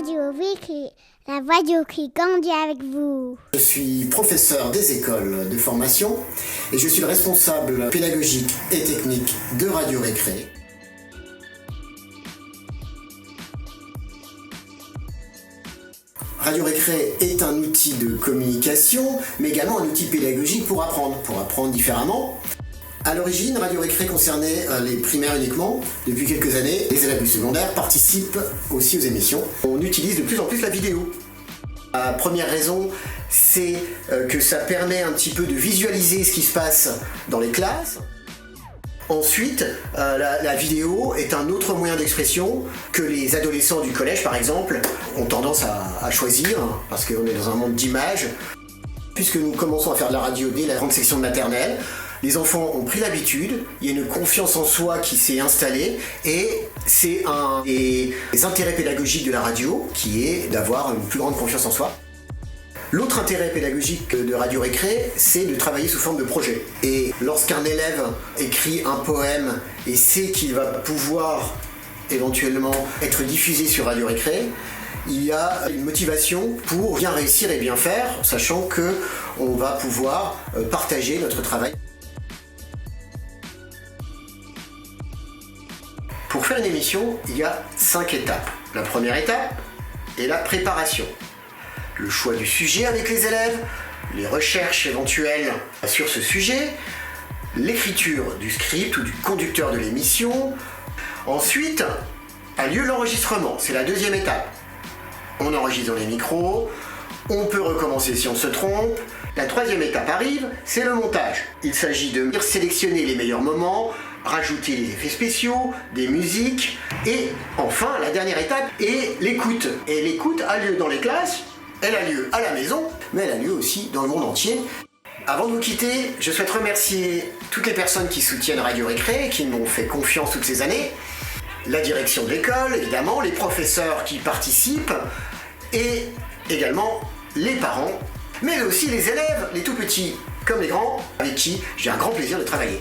Radio Récré, la radio qui grandit avec vous. Je suis professeur des écoles de formation et je suis le responsable pédagogique et technique de Radio Récré. Radio Récré est un outil de communication, mais également un outil pédagogique pour apprendre différemment. À l'origine, Radio Récré concernait les primaires uniquement. Depuis quelques années, les élèves du secondaire participent aussi aux émissions. On utilise de plus en plus la vidéo. La première raison, c'est que ça permet un petit peu de visualiser ce qui se passe dans les classes. Ensuite, la vidéo est un autre moyen d'expression que les adolescents du collège, par exemple, ont tendance à choisir, parce qu'on est dans un monde d'images. Puisque nous commençons à faire de la radio dès la grande section de maternelle, les enfants ont pris l'habitude, il y a une confiance en soi qui s'est installée et c'est un des intérêts pédagogiques de la radio qui est d'avoir une plus grande confiance en soi. L'autre intérêt pédagogique de Radio Récré, c'est de travailler sous forme de projet. Et lorsqu'un élève écrit un poème et sait qu'il va pouvoir éventuellement être diffusé sur Radio Récré, il y a une motivation pour bien réussir et bien faire, sachant qu'on va pouvoir partager notre travail. Pour faire une émission, il y a 5 étapes. La première étape est la préparation. Le choix du sujet avec les élèves, les recherches éventuelles sur ce sujet, l'écriture du script ou du conducteur de l'émission. Ensuite, a lieu l'enregistrement, c'est la deuxième étape. On enregistre dans les micros, on peut recommencer si on se trompe. La troisième étape arrive, c'est le montage. Il s'agit de sélectionner les meilleurs moments, rajouter les effets spéciaux, des musiques, et enfin, la dernière étape est l'écoute. Et l'écoute a lieu dans les classes, elle a lieu à la maison, mais elle a lieu aussi dans le monde entier. Avant de vous quitter, je souhaite remercier toutes les personnes qui soutiennent Radio Récré, qui m'ont fait confiance toutes ces années, la direction de l'école, évidemment, les professeurs qui participent, et également les parents, mais aussi les élèves, les tout petits comme les grands, avec qui j'ai un grand plaisir de travailler.